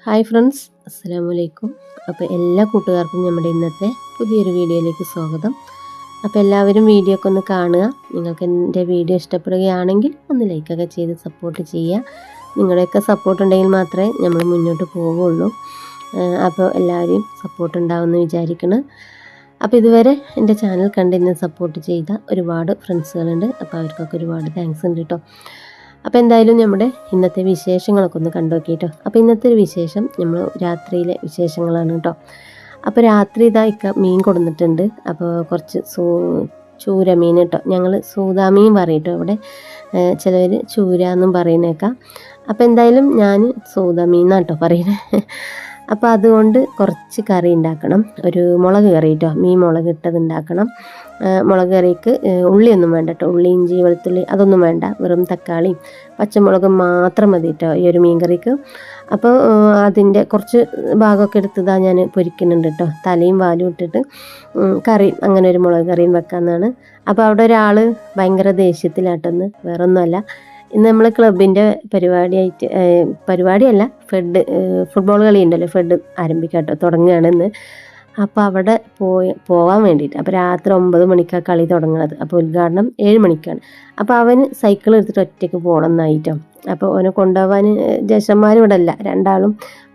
Hi friends, അസ്സലാമു അലൈക്കും. അപ്പോൾ എല്ലാ കൂട്ടുകാർക്കും നമ്മുടെ ഇന്നത്തെ പുതിയൊരു വീഡിയോയിലേക്ക് സ്വാഗതം. അപ്പോൾ എല്ലാവരും വീഡിയോ ഒക്കെ ഒന്ന് കാണുക. നിങ്ങൾക്ക് എൻ്റെ വീഡിയോ ഇഷ്ടപ്പെടുകയാണെങ്കിൽ ഒന്ന് ലൈക്കൊക്കെ ചെയ്ത് സപ്പോർട്ട് ചെയ്യുക. നിങ്ങളുടെയൊക്കെ സപ്പോർട്ട് ഉണ്ടെങ്കിൽ മാത്രമേ നമ്മൾ മുന്നോട്ട് പോവുള്ളൂ. അപ്പോൾ എല്ലാവരെയും സപ്പോർട്ട് ഉണ്ടാവുമെന്ന് വിചാരിക്കണം. അപ്പോൾ ഇതുവരെ എൻ്റെ ചാനൽ കണ്ട് എന്നെ സപ്പോർട്ട് ചെയ്ത ഒരുപാട് ഫ്രണ്ട്സുകളുണ്ട്. അപ്പോൾ അവർക്കൊക്കെ ഒരുപാട് താങ്ക്സ് ഉണ്ട് കേട്ടോ. അപ്പോൾ എന്തായാലും നമ്മുടെ ഇന്നത്തെ വിശേഷങ്ങളൊക്കെ ഒന്ന് കണ്ടു നോക്കിയിട്ടോ. അപ്പോൾ ഇന്നത്തെ ഒരു വിശേഷം നമ്മൾ രാത്രിയിലെ വിശേഷങ്ങളാണ് കേട്ടോ. അപ്പോൾ രാത്രി ഇതാ മീൻ കൊടുന്നിട്ടുണ്ട്. അപ്പോൾ കുറച്ച് ചൂര മീൻ കേട്ടോ. ഞങ്ങൾ സൂതാമീൻ പറയും കേട്ടോ. ഇവിടെ ചിലവർ ചൂര എന്നും പറയുന്നേക്കാം. അപ്പോൾ എന്തായാലും ഞാൻ സൂതാമീൻ എന്നാണ് കേട്ടോ പറയുന്നത്. അപ്പോൾ അതുകൊണ്ട് കുറച്ച് കറി ഉണ്ടാക്കണം. ഒരു മുളക് കറി കേട്ടോ, മീൻ മുളക് ഇട്ടത് ഉണ്ടാക്കണം. മുളക് കറിക്ക് ഉള്ളിയൊന്നും വേണ്ട കേട്ടോ. ഉള്ളി, ഇഞ്ചി, വെളുത്തുള്ളി അതൊന്നും വേണ്ട. വെറും തക്കാളിയും പച്ചമുളകും മാത്രം മതി കേട്ടോ ഈ ഒരു മീൻ കറിക്ക്. അപ്പോൾ അതിൻ്റെ കുറച്ച് ഭാഗമൊക്കെ എടുത്തതാ ഞാൻ പൊരിക്കുന്നുണ്ട് കേട്ടോ. തലയും വാലും ഇട്ടിട്ട് കറി, അങ്ങനെ ഒരു മുളക് കറിയും വെക്കാമെന്നാണ്. അപ്പോൾ അവിടെ ഒരാൾ ഭയങ്കര ദേഷ്യത്തിലാട്ടെന്ന്, വേറൊന്നുമല്ല. ഇന്ന് നമ്മൾ ക്ലബിൻ്റെ പരിപാടിയല്ല, ഫുട്ബോൾ കളി ഉണ്ടല്ലോ, ആരംഭിക്കാം കേട്ടോ, തുടങ്ങുകയാണ് ഇന്ന്. അപ്പോൾ അവിടെ പോകാൻ വേണ്ടിയിട്ട്. അപ്പോൾ രാത്രി 9 മണിക്കാണ് കളി തുടങ്ങുന്നത്. അപ്പോൾ ഉദ്ഘാടനം 7 മണിക്കാണ്. അപ്പോൾ അവന് സൈക്കിൾ എടുത്തിട്ട് ഒറ്റയ്ക്ക് പോകണം എന്നായിട്ടോ. അപ്പോൾ അവനെ കൊണ്ടുപോകാൻ ജ്യേഷ്ഠന്മാരും ഇവിടെ അല്ല, രണ്ടാളും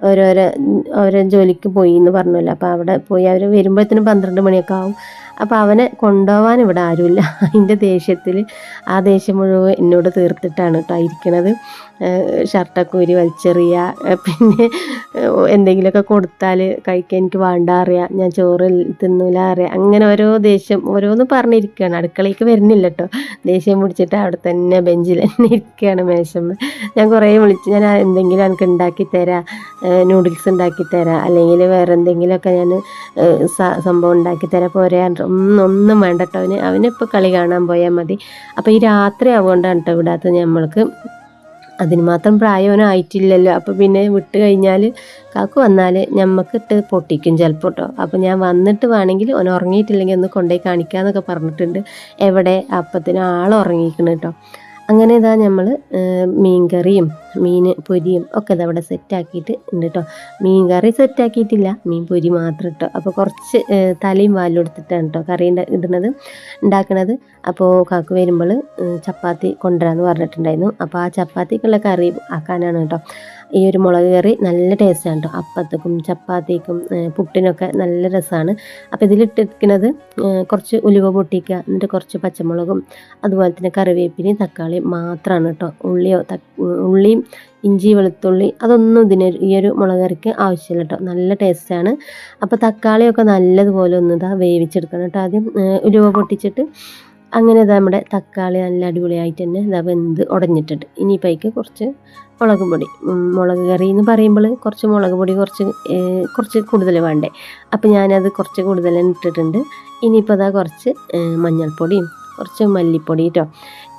ഓരോ ജോലിക്ക് പോയി എന്ന് പറഞ്ഞല്ലോ. അപ്പോൾ അവിടെ പോയി അവർ വരുമ്പോഴത്തേനും 12 മണിയൊക്കെ ആവും. അപ്പോൾ അവനെ കൊണ്ടുപോകാൻ ഇവിടെ ആരുമില്ല. അതിൻ്റെ ദേഷ്യത്തിൽ ആ ദേഷ്യം മുഴുവൻ എന്നോട് തീർത്തിട്ടാണ് കേട്ടോ ഇരിക്കണത്. ഷർട്ടൊക്കെ ഊരി വലിച്ചെറിയുക, പിന്നെ എന്തെങ്കിലുമൊക്കെ കൊടുത്താൽ കഴിക്കാൻ എനിക്ക് വേണ്ട അറിയാം, ഞാൻ ചോറ് തിന്നൂല അറിയാം, അങ്ങനെ ഓരോ ദേഷ്യം ഓരോന്ന് പറഞ്ഞിരിക്കുകയാണ്. അടുക്കളയ്ക്ക് വരുന്നില്ല കേട്ടോ. ദേഷ്യം പിടിച്ചിട്ട് അവിടെ തന്നെ ബെഞ്ചിൽ തന്നെ ഇരിക്കുകയാണ്, മേശമ്മ. ഞാൻ കുറേ വിളിച്ച്, ഞാൻ എന്തെങ്കിലും എനിക്ക് ഉണ്ടാക്കി തരാം, നൂഡിൽസ് ഉണ്ടാക്കി തരാം, അല്ലെങ്കിൽ വേറെ എന്തെങ്കിലുമൊക്കെ ഞാൻ സംഭവം ഉണ്ടാക്കി തരാം, പോരാ. ഒന്നും വേണ്ട കേട്ടോ. അവനിപ്പോൾ കളി കാണാൻ പോയാൽ മതി. അപ്പോൾ ഈ രാത്രി ആവുകൊണ്ടാണ് കേട്ടോ വിടാത്തത്. നമ്മൾക്ക് അതിന് മാത്രം പ്രായം ആയിട്ടില്ലല്ലോ. അപ്പോൾ പിന്നെ വിട്ട് കഴിഞ്ഞാൽ കാക്കു വന്നാൽ ഞമ്മക്കിട്ട് പൊട്ടിക്കും ചിലപ്പോൾ കേട്ടോ. അപ്പോൾ ഞാൻ വന്നിട്ട് വേണമെങ്കിൽ ഓൻ ഉറങ്ങിയിട്ടില്ലെങ്കിൽ ഒന്ന് കൊണ്ടുപോയി കാണിക്കാമെന്നൊക്കെ പറഞ്ഞിട്ടുണ്ട്. എവിടെ അപ്പത്തിന് ആൾ ഉറങ്ങിയിരിക്കണം കേട്ടോ. അങ്ങനെ ഇതാ നമ്മൾ മീൻ കറിയും മീൻ പൊരിയും ഒക്കെ ഇതവിടെ സെറ്റാക്കിയിട്ട് ഉണ്ട് കേട്ടോ. മീൻ കറി സെറ്റാക്കിയിട്ടില്ല, മീൻ പൊരി മാത്രം കേട്ടോ. അപ്പോൾ കുറച്ച് തലയും വാലും എടുത്തിട്ടാണ് കേട്ടോ കറി ഉണ്ടാക്കണത്. അപ്പോൾ കാക്കു വരുമ്പോൾ ചപ്പാത്തി കൊണ്ടുവരാമെന്ന് പറഞ്ഞിട്ടുണ്ടായിരുന്നു. അപ്പോൾ ആ ചപ്പാത്തിക്കുള്ള കറി ആക്കാനാണ് കേട്ടോ. ഈ ഒരു മുളക് കറി നല്ല ടേസ്റ്റാണ് കേട്ടോ. അപ്പത്തേക്കും ചപ്പാത്തിക്കും പുട്ടിനൊക്കെ നല്ല രസമാണ്. അപ്പോൾ ഇതിലിട്ടിരിക്കുന്നത് കുറച്ച് ഉലുവ പൊട്ടിക്കുക, എന്നിട്ട് കുറച്ച് പച്ചമുളകും അതുപോലെ തന്നെ കറിവേപ്പിലയും തക്കാളിയും മാത്രമാണ് കേട്ടോ. ഉള്ളിയും ഇഞ്ചി, വെളുത്തുള്ളി അതൊന്നും ഈ ഒരു മുളക് കറിക്ക് ആവശ്യമില്ല കേട്ടോ. നല്ല ടേസ്റ്റാണ്. അപ്പോൾ തക്കാളിയൊക്കെ നല്ലതുപോലെ ഒന്ന് വേവിച്ചെടുക്കണം കേട്ടോ. ആദ്യം ഉലുവ പൊട്ടിച്ചിട്ട് അങ്ങനെ നമ്മുടെ തക്കാളി നല്ല അടിപൊളിയായിട്ട് തന്നെ വെന്ത് ഉടഞ്ഞിട്ടുണ്ട്. ഇനിയിപ്പോഴേക്ക് കുറച്ച് മുളക് പൊടി, മുളക് കറി എന്ന് പറയുമ്പോൾ കുറച്ച് മുളക് പൊടി കുറച്ച് കൂടുതൽ വേണ്ടേ. അപ്പോൾ ഞാനത് കുറച്ച് കൂടുതൽ ഇട്ടിട്ടുണ്ട്. ഇനിയിപ്പോൾ കുറച്ച് മഞ്ഞൾപ്പൊടിയും കുറച്ച് മല്ലിപ്പൊടി കേട്ടോ.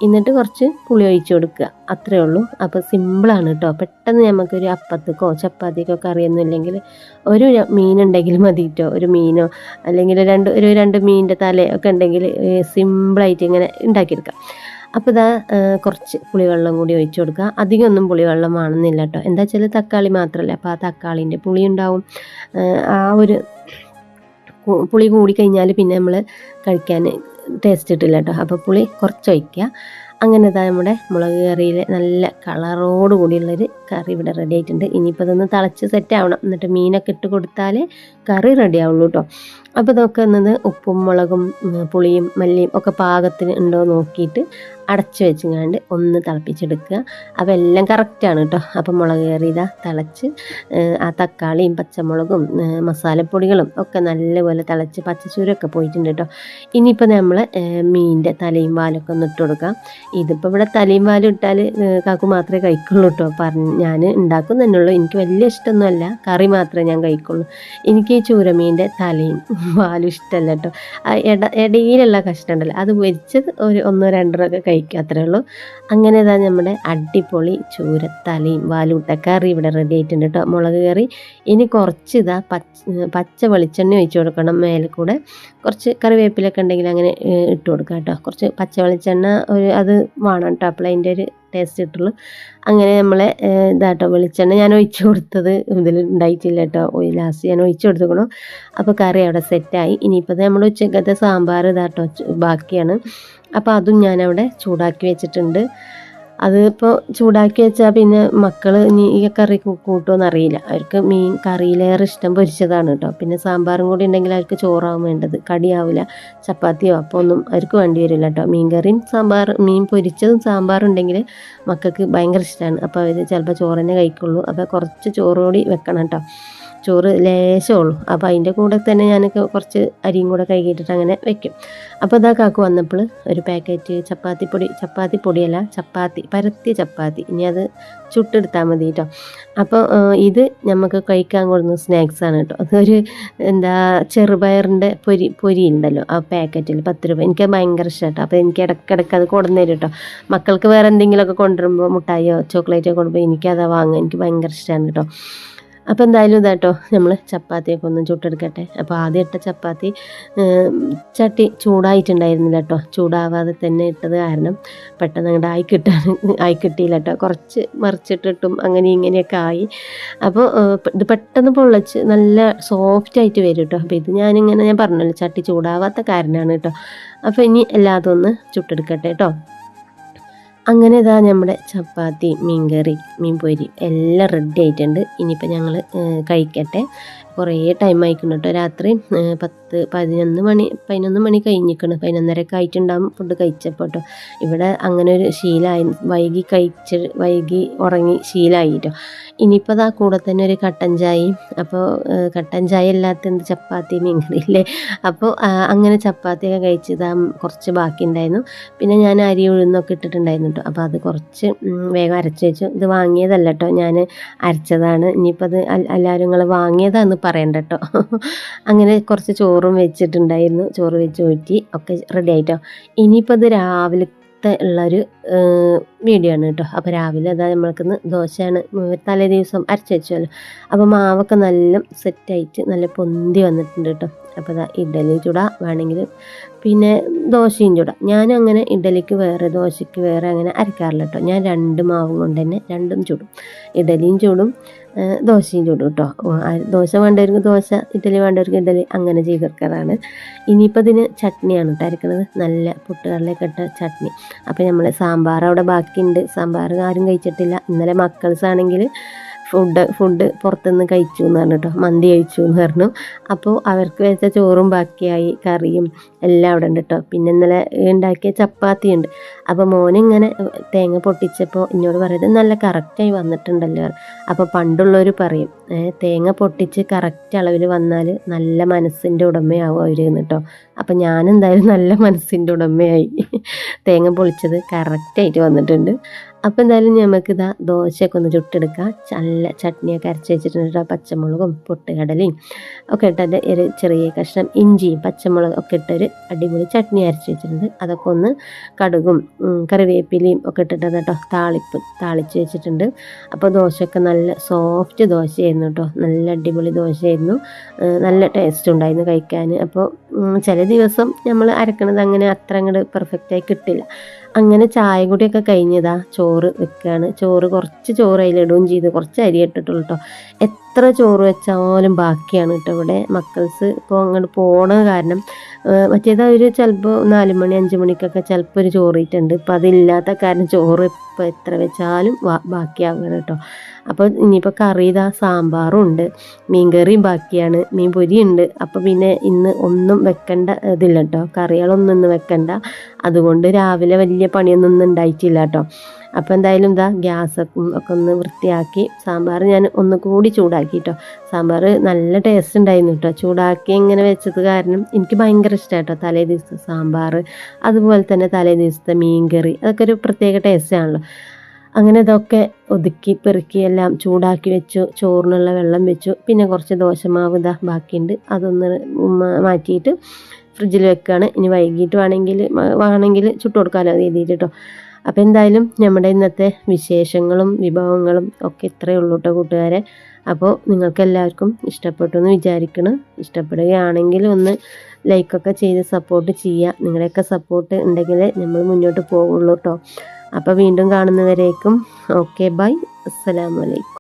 എന്നിട്ട് കുറച്ച് പുളി ഒഴിച്ച് കൊടുക്കുക, അത്രയേ ഉള്ളൂ. അപ്പോൾ സിമ്പിളാണ് കേട്ടോ. പെട്ടെന്ന് നമുക്കൊരു അപ്പത്തേക്കോ ചപ്പാത്തിക്കോ കറിയൊന്നും ഇല്ലെങ്കിൽ ഒരു മീനുണ്ടെങ്കിൽ മതി കേട്ടോ. ഒരു മീനോ അല്ലെങ്കിൽ രണ്ട് മീനിൻ്റെ തലയൊക്കെ ഉണ്ടെങ്കിൽ സിമ്പിളായിട്ട് ഇങ്ങനെ ഉണ്ടാക്കിയെടുക്കാം. അപ്പോൾ കുറച്ച് പുളിവെള്ളം കൂടി ഒഴിച്ച് കൊടുക്കുക. അധികമൊന്നും പുളിവെള്ളം വേണമെന്നില്ല കേട്ടോ. എന്താ വെച്ചാൽ തക്കാളി മാത്രമല്ല, അപ്പോൾ ആ തക്കാളീൻ്റെ പുളി ഉണ്ടാവും. ആ ഒരു പുളി കൂടിക്കഴിഞ്ഞാൽ പിന്നെ നമ്മൾ കഴിക്കാൻ ടേസ്റ്റ് കിട്ടില്ല കേട്ടോ. അപ്പോൾ പുളി കുറച്ച് ഒഴിക്കുക. അങ്ങനെ നമ്മുടെ മുളക് കറിയിൽ നല്ല കളറോട് കൂടിയുള്ളൊരു കറി ഇവിടെ റെഡി ആയിട്ടുണ്ട്. ഇനിയിപ്പോൾ ഇതൊന്ന് തിളച്ച് സെറ്റ് ആവണം, എന്നിട്ട് മീനൊക്കെ ഇട്ട് കൊടുത്താൽ കറി റെഡി ആവുള്ളൂ കേട്ടോ. അപ്പോൾ ഇതൊക്കെ ഉപ്പും മുളകും പുളിയും മല്ലിയും ഒക്കെ പാകത്തിന് ഉണ്ടോ നോക്കിയിട്ട് അടച്ച് വെച്ചുകൊണ്ട് ഒന്ന് തിളപ്പിച്ചെടുക്കുക. അപ്പോൾ എല്ലാം കറക്റ്റാണ് കേട്ടോ. അപ്പോൾ മുളക് കറി തിളച്ച് ആ തക്കാളിയും പച്ചമുളകും മസാലപ്പൊടികളും ഒക്കെ നല്ലപോലെ തിളച്ച് പച്ചച്ചൂരൊക്കെ പോയിട്ടുണ്ട് കേട്ടോ. ഇനിയിപ്പോൾ നമ്മൾ മീനിൻ്റെ തലയും വാലൊക്കെ ഒന്ന് ഇട്ട് കൊടുക്കാം. ഇതിപ്പോൾ ഇവിടെ തലയും വാലും ഇട്ടാൽ കാക്കു മാത്രമേ കഴിക്കുള്ളൂ കേട്ടോ. ഞാൻ ഉണ്ടാക്കും തന്നെയുള്ളൂ. എനിക്ക് വലിയ ഇഷ്ടമൊന്നുമല്ല, കറി മാത്രമേ ഞാൻ കഴിക്കുള്ളൂ. എനിക്ക് ഈ ചൂരമീൻ്റെ തലയും വാലും ഇഷ്ടമല്ല കേട്ടോ. ഇടയിലുള്ള കഷ്ണം ഉണ്ടല്ലോ, അത് പൊരിച്ചത് ഒരു 1-2 കഴിക്കും, അത്രേ ഉള്ളൂ. അങ്ങനെ നമ്മുടെ അടിപൊളി ചൂരത്തലയും വാലൂട്ട കറി ഇവിടെ റെഡി ആയിട്ടുണ്ട് കേട്ടോ. മുളക് കറി ഇനി കുറച്ച് പച്ച വെളിച്ചെണ്ണ ഒഴിച്ച് കൊടുക്കണം. മേലെ കൂടെ കുറച്ച് കറിവേപ്പിലൊക്കെ ഉണ്ടെങ്കിൽ അങ്ങനെ ഇട്ട് കൊടുക്കാം കേട്ടോ. കുറച്ച് പച്ച വെളിച്ചെണ്ണ അത് വേണം കേട്ടോ. അപ്പോൾ അതിൻ്റെ ഒരു ടേസ്റ്റ് കിട്ടുള്ളൂ. അങ്ങനെ നമ്മളെ ഇതാട്ടോ വെളിച്ചെണ്ണ ഞാൻ ഒഴിച്ച് കൊടുത്തത് ഇതിൽ ഉണ്ടായിട്ടില്ല കേട്ടോ. ലാസ്റ്റ് ഞാൻ ഒഴിച്ച് കൊടുത്തുക്കണം. അപ്പോൾ കറി അവിടെ സെറ്റായി. ഇനിയിപ്പോൾ നമ്മൾ ഉച്ചക്കത്തെ സാമ്പാർ ഇതാട്ടോ ബാക്കിയാണ്. അപ്പോൾ അതും ഞാനവിടെ ചൂടാക്കി വെച്ചിട്ടുണ്ട്. അതിപ്പോൾ ചൂടാക്കി വെച്ചാൽ പിന്നെ മക്കൾ ഇനി ഈ കറി കൂട്ടുമെന്ന് അറിയില്ല. അവർക്ക് മീൻ കറിയിലേറെ ഇഷ്ടം പൊരിച്ചതാണ് കേട്ടോ. പിന്നെ സാമ്പാറും കൂടി ഉണ്ടെങ്കിൽ അവർക്ക് ചോറാവും വേണ്ടത്, കടിയാവില്ല. ചപ്പാത്തിയോ അപ്പോൾ ഒന്നും അവർക്ക് വേണ്ടി വരില്ല കേട്ടോ. മീൻ കറിയും മീൻ പൊരിച്ചതും സാമ്പാറും ഉണ്ടെങ്കിൽ മക്കൾക്ക് ഭയങ്കര ഇഷ്ടമാണ്. അപ്പോൾ അവർ ചിലപ്പോൾ ചോറ് തന്നെ കഴിക്കുള്ളൂ. അപ്പോൾ കുറച്ച് ചോറ് കൂടി വെക്കണം കേട്ടോ. ചോറ് ലേശമുള്ളൂ. അപ്പോൾ അതിൻ്റെ കൂടെ തന്നെ ഞാൻ കുറച്ച് അരിയും കൂടെ കഴുകിയിട്ടിട്ട് അങ്ങനെ വെക്കും. അപ്പോൾ ഇതാ കാക്കു വന്നപ്പോൾ ഒരു പാക്കറ്റ് ചപ്പാത്തിപ്പൊടിയല്ല, പരത്തിയ ചപ്പാത്തി. ഇനി അത് ചുട്ടെടുത്താൽ മതി കേട്ടോ. അപ്പോൾ ഇത് നമുക്ക് കഴിക്കാൻ കൊടുക്കുന്ന സ്നാക്സാണ് കേട്ടോ. അതൊരു ചെറുപയറിൻ്റെ പൊരി ഉണ്ടല്ലോ ആ പാക്കറ്റിൽ 10 രൂപ. എനിക്ക് ഭയങ്കര ഇഷ്ടമാണ് കേട്ടോ. അപ്പോൾ എനിക്ക് ഇടയ്ക്കിടയ്ക്ക് അത് കൊണ്ടുവന്നു തരും കേട്ടോ. മക്കൾക്ക് വേറെ എന്തെങ്കിലുമൊക്കെ കൊണ്ടുവരുമ്പോൾ മുട്ടായിയോ ചോക്ലേറ്റോ കൊണ്ടുപോയി എനിക്കത് വാങ്ങുക, എനിക്ക് ഭയങ്കര ഇഷ്ടമാണ് കേട്ടോ. അപ്പോൾ എന്തായാലും ഇതാട്ടോ നമ്മൾ ചപ്പാത്തിയൊക്കെ ഒന്ന് ചുട്ടെടുക്കട്ടെ. അപ്പോൾ ആദ്യം ഇട്ട ചപ്പാത്തി ചട്ടി ചൂടായിട്ടുണ്ടായിരുന്നില്ല കേട്ടോ. ചൂടാവാതെ തന്നെ ഇട്ടത് കാരണം പെട്ടെന്ന് അങ്ങോട്ട് ആയി കിട്ടിയില്ല കേട്ടോ. കുറച്ച് മറിച്ചിട്ടിട്ടും അങ്ങനെ ഇങ്ങനെയൊക്കെ ആയി. അപ്പോൾ ഇത് പെട്ടെന്ന് പൊള്ളച്ച് നല്ല സോഫ്റ്റായിട്ട് വരും കേട്ടോ. അപ്പോൾ ഇത് ഞാൻ പറഞ്ഞല്ലോ ചട്ടി ചൂടാവാത്ത കാരണമാണ് കേട്ടോ. അപ്പോൾ ഇനി എല്ലാതും ഒന്ന് ചുട്ടെടുക്കട്ടെ കേട്ടോ. അങ്ങനെ ഇതാ നമ്മുടെ ചപ്പാത്തി, മീൻകറി, മീൻ പൊരി എല്ലാം റെഡി ആയിട്ടുണ്ട്. ഇനിയിപ്പോൾ ഞങ്ങൾ കഴിക്കട്ടെ. കുറേ ടൈം ആയിക്കണം കേട്ടോ. രാത്രി 11 മണി കഴിഞ്ഞിരിക്കണം. 11:30 ആയിട്ടുണ്ടാകും ഫുഡ് കഴിച്ചപ്പോൾ കേട്ടോ. ഇവിടെ അങ്ങനെ ഒരു ശീലമായി, വൈകി ഉറങ്ങി ശീലമായി കേട്ടോ. ഇനിയിപ്പോൾ അതാ കൂടെ തന്നെ ഒരു കട്ടൻ ചായയും. അപ്പോൾ കട്ടൻ ചായ അല്ലാത്ത എന്ത് ചപ്പാത്തി മീൻകറി ഇല്ലേ. അപ്പോൾ അങ്ങനെ ചപ്പാത്തിയൊക്കെ കഴിച്ചതാ കുറച്ച് ബാക്കി ഉണ്ടായിരുന്നു. പിന്നെ ഞാൻ അരി ഉഴുന്നൊക്കെ ഇട്ടിട്ടുണ്ടായിരുന്നു കേട്ടോ. അപ്പോൾ അത് കുറച്ച് വേഗം അരച്ച് വെച്ചു. ഇത് വാങ്ങിയതല്ല കേട്ടോ, ഞാൻ അരച്ചതാണ്. ഇനിയിപ്പോൾ അത് എല്ലാവരും നിങ്ങൾ വാങ്ങിയതാണെന്ന് പറയണ്ട കേട്ടോ. അങ്ങനെ കുറച്ച് ചോറും വെച്ചിട്ടുണ്ടായിരുന്നു. ചോറ് വെച്ച് ഊറ്റി ഒക്കെ റെഡി ആയിട്ടോ. ഇനിയിപ്പോൾ ഇത് രാവിലത്തെ ഉള്ളൊരു വീഡിയോ ആണ് കേട്ടോ. അപ്പോൾ രാവിലെ അതാ നമ്മൾക്കിന്ന് ദോശയാണ്. തലേ ദിവസം അരച്ച് വെച്ചല്ലോ. അപ്പോൾ മാവൊക്കെ നല്ല സെറ്റായിട്ട് നല്ല പൊന്തി വന്നിട്ടുണ്ട് കേട്ടോ. അപ്പോൾ അതാ ഇഡ്ഡലി ചുടാ വേണമെങ്കിൽ, പിന്നെ ദോശയും ചുടാം. ഞാനങ്ങനെ ഇഡ്ഡലിക്ക് വേറെ ദോശയ്ക്ക് വേറെ അങ്ങനെ അരക്കാറില്ല കേട്ടോ. ഞാൻ 2 മാവും കൊണ്ട് തന്നെ രണ്ടും ചുടും. ഇഡ്ഡലിയും ചുടും, ദോശയും ചുടും കേട്ടോ. ദോശ വേണ്ടവർക്ക് ദോശ, ഇഡ്ഡലി വേണ്ടവർക്ക് ഇഡ്ഡലി, അങ്ങനെ ചെയ്തെടുക്കാറാണ്. ഇനിയിപ്പോൾ ഇതിന് ചട്നിയാണ് കേട്ടോ അരക്കുന്നത്. നല്ല പുട്ടുകടലയൊക്കെ ഇട്ട ചട്നി. അപ്പോൾ നമ്മൾ സാമ്പാർ അവിടെ ബാക്കിയുണ്ട്. സാമ്പാർ ആരും കഴിച്ചിട്ടില്ല. ഇന്നലെ മക്കൾസ് ആണെങ്കിൽ ഫുഡ് പുറത്തുനിന്ന് കഴിച്ചു എന്ന് പറഞ്ഞു കേട്ടോ. മന്തി കഴിച്ചു എന്ന് പറഞ്ഞു. അപ്പോൾ അവർക്ക് വെച്ച ചോറും ബാക്കിയായി, കറിയും എല്ലാം അവിടെ ഉണ്ട് കേട്ടോ. പിന്നെ ഇന്നലെ ഉണ്ടാക്കിയ ചപ്പാത്തി ഉണ്ട്. അപ്പോൾ മോനിങ്ങനെ തേങ്ങ പൊട്ടിച്ചപ്പോൾ എന്നോട് പറയുന്നത് നല്ല കറക്റ്റായി വന്നിട്ടുണ്ടല്ലോ. അപ്പോൾ പണ്ടുള്ളവർ പറയും തേങ്ങ പൊട്ടിച്ച് കറക്റ്റ് അളവിൽ വന്നാൽ നല്ല മനസ്സിൻ്റെ ഉടമയാവും അവർ കേട്ടോ. അപ്പം ഞാനെന്തായാലും നല്ല മനസ്സിൻ്റെ ഉടമയായി. തേങ്ങ പൊളിച്ചത് കറക്റ്റായിട്ട് വന്നിട്ടുണ്ട്. അപ്പോൾ എന്തായാലും നമുക്കിതാ ദോശയൊക്കെ ഒന്ന് ചുട്ടെടുക്കാം. നല്ല ചട്നിയൊക്കെ അരച്ച് വെച്ചിട്ടുണ്ട്. പച്ചമുളകും പൊട്ടുകടലയും ഒക്കെ ഇട്ടത് ഒരു ചെറിയ കഷ്ണം ഇഞ്ചിയും പച്ചമുളകും ഒക്കെ ഇട്ടൊരു അടിപൊളി ചട്നി അരച്ച് വെച്ചിട്ടുണ്ട്. അതൊക്കെ ഒന്ന് കടുകും കറിവേപ്പിലയും ഒക്കെ ഇട്ടിട്ട് കേട്ടോ താളിച്ച് വെച്ചിട്ടുണ്ട്. അപ്പോൾ ദോശയൊക്കെ നല്ല സോഫ്റ്റ് ദോശയായിരുന്നു കേട്ടോ. നല്ല അടിപൊളി ദോശയായിരുന്നു. നല്ല ടേസ്റ്റ് ഉണ്ടായിരുന്നു കഴിക്കാൻ. അപ്പോൾ ചില ദിവസം നമ്മൾ അരക്കണത് അങ്ങനെ അത്ര അങ്ങോട്ട് പെർഫെക്റ്റായി കിട്ടില്ല. അങ്ങനെ ചായ കൂടിയൊക്കെ കഴിഞ്ഞതാ ചോറ് വെക്കുകയാണ്. കുറച്ച് ചോറ് അതിലിടുകയും ചെയ്ത് കുറച്ച് അരി ഇട്ടിട്ടുള്ളൂ കേട്ടോ. എത്ര ചോറ് വെച്ചാലും ബാക്കിയാണ് കേട്ടോ. ഇവിടെ മക്കൾസ് ഇപ്പോൾ അങ്ങോട്ട് പോണ കാരണം മറ്റേത് അവർ ചിലപ്പോൾ 4 മണി 5 മണിക്കൊക്കെ ചിലപ്പോൾ ഒരു ചോറിയിട്ടുണ്ട്. ഇപ്പോൾ അതില്ലാത്ത കാരണം ചോറ് ഇപ്പോൾ എത്ര വെച്ചാലും ബാക്കിയാവുകയാണ് കേട്ടോ. അപ്പോൾ ഇനിയിപ്പോൾ കറി ഇതാ സാമ്പാറും ഉണ്ട്, മീൻ കറിയും ബാക്കിയാണ്, മീൻ പൊരിയുണ്ട്. അപ്പോൾ പിന്നെ ഇന്ന് ഒന്നും വെക്കേണ്ട ഇതില്ല കേട്ടോ. കറികളൊന്നും ഇന്ന് വെക്കണ്ട. അതുകൊണ്ട് രാവിലെ വലിയ പണിയൊന്നും ഉണ്ടായിട്ടില്ല കേട്ടോ. അപ്പോൾ എന്തായാലും ഇതാ ഗ്യാസൊക്കെ ഒന്ന് വൃത്തിയാക്കി സാമ്പാർ ഞാൻ ഒന്നുകൂടി ചൂടാക്കി കേട്ടോ. സാമ്പാർ നല്ല ടേസ്റ്റ് ഉണ്ടായിരുന്നു കേട്ടോ. ചൂടാക്കി ഇങ്ങനെ വെച്ചത് കാരണം എനിക്ക് ഭയങ്കര ഇഷ്ടമാണ് കേട്ടോ. തലേ ദിവസത്തെ സാമ്പാർ, അതുപോലെ തന്നെ തലേ ദിവസത്തെ മീൻ കറി, അതൊക്കെ ഒരു പ്രത്യേക ടേസ്റ്റ് ആണല്ലോ. അങ്ങനെ ഇതൊക്കെ ഒതുക്കി പെറുക്കി എല്ലാം ചൂടാക്കി വെച്ചു. ചോറിനുള്ള വെള്ളം വെച്ചു. പിന്നെ കുറച്ച് ദോശമാവ് ഇതാ ബാക്കിയുണ്ട്. അതൊന്ന് മാറ്റിയിട്ട് ഫ്രിഡ്ജിൽ വെക്കുകയാണ്. ഇനി വൈകിട്ട് വേണമെങ്കിൽ ചുട്ട് കൊടുക്കാമല്ലോ അത് എഴുതിയിട്ട് കേട്ടോ. അപ്പോൾ എന്തായാലും നമ്മുടെ ഇന്നത്തെ വിശേഷങ്ങളും വിഭവങ്ങളും ഒക്കെ ഇത്രയേ ഉള്ളൂ കേട്ടോ കൂട്ടുകാരെ. അപ്പോൾ നിങ്ങൾക്ക് എല്ലാവർക്കും ഇഷ്ടപ്പെട്ടു എന്ന് വിചാരിക്കണം. ഇഷ്ടപ്പെടുകയാണെങ്കിൽ ഒന്ന് ലൈക്കൊക്കെ ചെയ്ത് സപ്പോർട്ട് ചെയ്യുക. നിങ്ങളുടെയൊക്കെ സപ്പോർട്ട് ഉണ്ടെങ്കിലേ നമ്മൾ മുന്നോട്ട് പോകുള്ളൂ കേട്ടോ. അപ്പോൾ വീണ്ടും കാണുന്നവരേക്കും ഓക്കെ ബൈ, അസ്സലാമു അലൈക്കും.